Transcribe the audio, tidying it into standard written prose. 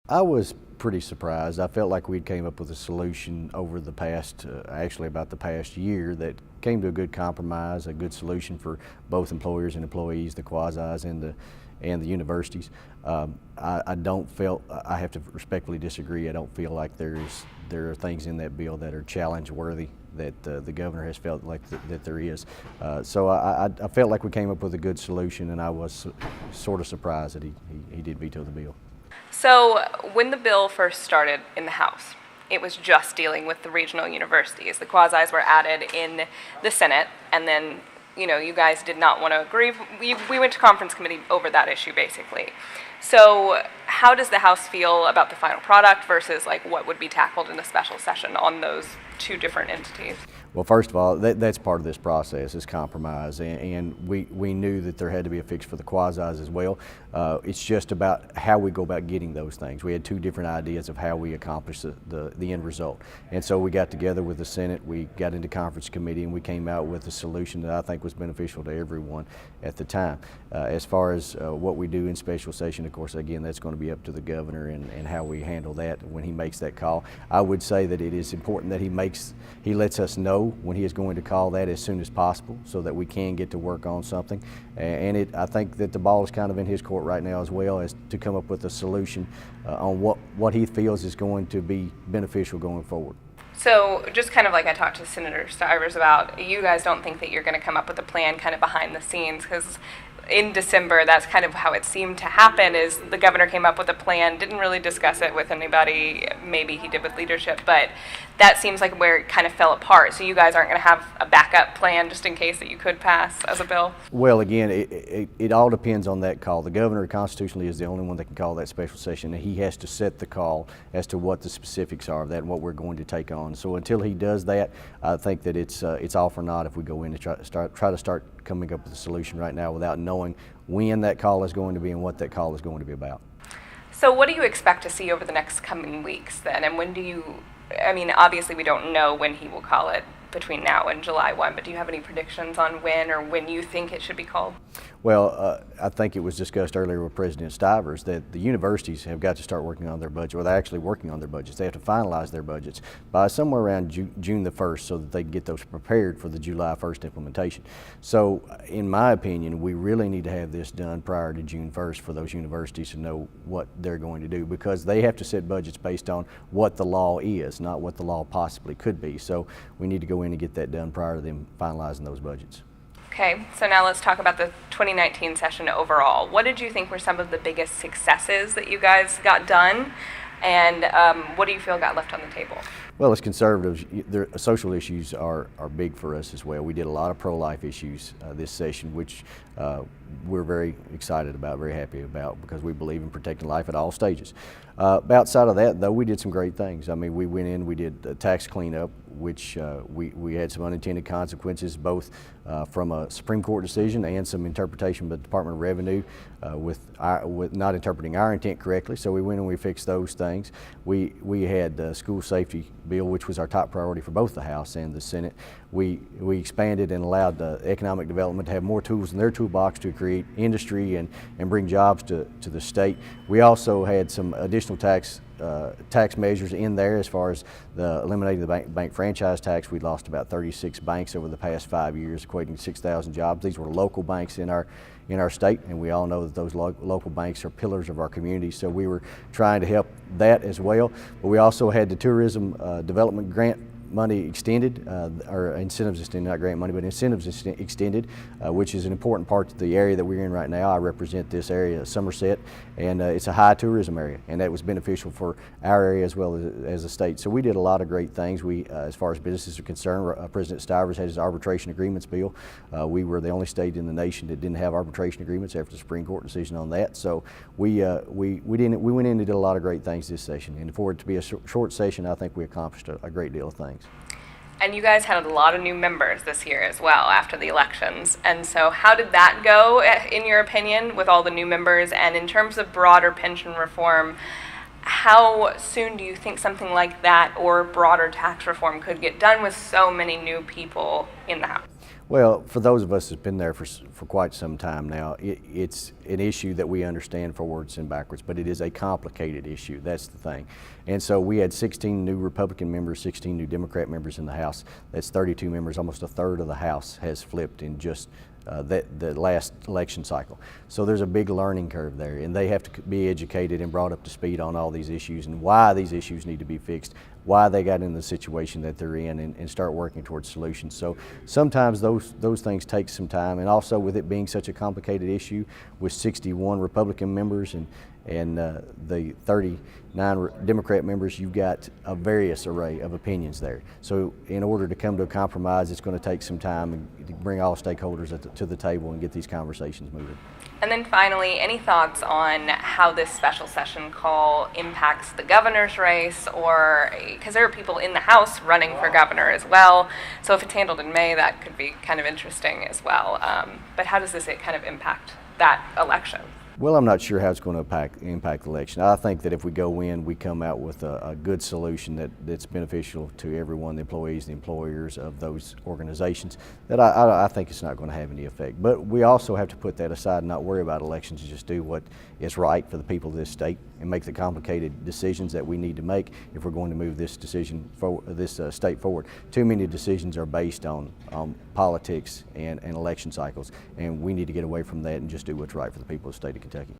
I was pretty surprised. I felt like we'd came up with a solution over the past, actually about the past year, that came to a good compromise, a good solution for both employers and employees, the quasis and the universities. I don't feel, I have to respectfully disagree. I don't feel like there are things in that bill that are challenge worthy that the governor has felt like that there is. So I felt like we came up with a good solution, and I was sort of surprised that he did veto the bill. So when the bill first started in the House, it was just dealing with the regional universities. The quasis were added in the Senate, and then you guys did not want to agree. We went to conference committee over that issue, basically. So how does the House feel about the final product versus like what would be tackled in a special session on those two different entities? Well, first of all, that's part of this process, is compromise, and we knew that there had to be a fix for the quasis as well. It's just about how we go about getting those things. We had two different ideas of how we accomplish the end result, and so we got together with the Senate, we got into conference committee, and we came out with a solution that I think was beneficial to everyone at the time. As far as what we do in special session, of course, again, that's going to be up to the governor and how we handle that when he makes that call. I would say that it is important that he lets us know when he is going to call that as soon as possible, so that we can get to work on something. And I think that the ball is kind of in his court right now, as well as to come up with a solution on what he feels is going to be beneficial going forward. So just kind of like I talked to Senator Stivers about, you guys don't think that you're going to come up with a plan kind of behind the scenes, because in December, that's kind of how it seemed to happen, is the governor came up with a plan, didn't really discuss it with anybody, maybe he did with leadership, but that seems like where it kind of fell apart. So you guys aren't going to have a backup plan just in case that you could pass as a bill? Well, again, it all depends on that call. The governor constitutionally is the only one that can call that special session, and he has to set the call as to what the specifics are of that and what we're going to take on. So until he does that, I think that it's all for naught if we go in and try to start coming up with a solution right now without knowing when that call is going to be and what that call is going to be about. So what do you expect to see over the next coming weeks then? And when do you, I mean, obviously we don't know when he will call it between now and July 1, but do you have any predictions on when or when you think it should be called? Well, I think it was discussed earlier with President Stivers that the universities have got to start working on their budget, or they're actually working on their budgets. They have to finalize their budgets by somewhere around June the 1st, so that they can get those prepared for the July 1st implementation. So in my opinion, we really need to have this done prior to June 1st for those universities to know what they're going to do, because they have to set budgets based on what the law is, not what the law possibly could be. So we need to go in and get that done prior to them finalizing those budgets. Okay, so now let's talk about the 2019 session overall. What did you think were some of the biggest successes that you guys got done, and what do you feel got left on the table? Well, as conservatives, social issues are big for us as well. We did a lot of pro-life issues this session, which we're very excited about, very happy about, because we believe in protecting life at all stages. Outside of that, though, we did some great things. I mean, we went in, we did a tax cleanup, which we had some unintended consequences, both from a Supreme Court decision and some interpretation by the Department of Revenue with not interpreting our intent correctly. So we went and we fixed those things. We had the school safety bill, which was our top priority for both the House and the Senate. We expanded and allowed the economic development to have more tools in their toolbox to create industry and bring jobs to the state. We also had some additional tax measures in there, as far as eliminating the bank franchise tax. We lost about 36 banks over the past 5 years, equating to 6,000 jobs. These were local banks in our state, and we all know that those local banks are pillars of our community. So we were trying to help that as well. But we also had the tourism development grant money extended, or incentives extended, not grant money, but incentives extended, which is an important part of the area that we're in right now. I represent this area, Somerset, and it's a high tourism area, and that was beneficial for our area as well as the state. So we did a lot of great things. We, as far as businesses are concerned, President Stivers had his arbitration agreements bill. We were the only state in the nation that didn't have arbitration agreements after the Supreme Court decision on that. So we went in and did a lot of great things this session, and for it to be a short session, I think we accomplished a great deal of things. And you guys had a lot of new members this year as well after the elections. And so how did that go, in your opinion, with all the new members? And in terms of broader pension reform, how soon do you think something like that or broader tax reform could get done with so many new people in the House? Well, for those of us that's been there for quite some time now, it's an issue that we understand forwards and backwards, but it is a complicated issue. That's the thing. And so we had 16 new Republican members, 16 new Democrat members in the House. That's 32 members. Almost a third of the House has flipped in just the last election cycle. So there's a big learning curve there, and they have to be educated and brought up to speed on all these issues and why these issues need to be fixed, why they got in the situation that they're in, and start working towards solutions. So sometimes those things take some time, and also with it being such a complicated issue with 61 Republican members and the 39 Democrat members, you've got a various array of opinions there. So in order to come to a compromise, it's going to take some time and to bring all stakeholders to the table and get these conversations moving. And then finally, any thoughts on how this special session call impacts the governor's race, or because there are people in the House running for governor as well, so if it's handled in May, that could be kind of interesting as well. But how does this kind of impact that election? Well, I'm not sure how it's going to impact the election. I think that if we go in, we come out with a good solution that's beneficial to everyone, the employees, the employers of those organizations, that I think it's not going to have any effect. But we also have to put that aside and not worry about elections and just do what is right for the people of this state and make the complicated decisions that we need to make if we're going to move this state forward. Too many decisions are based on politics and election cycles, and we need to get away from that and just do what's right for the people of the state of Kentucky.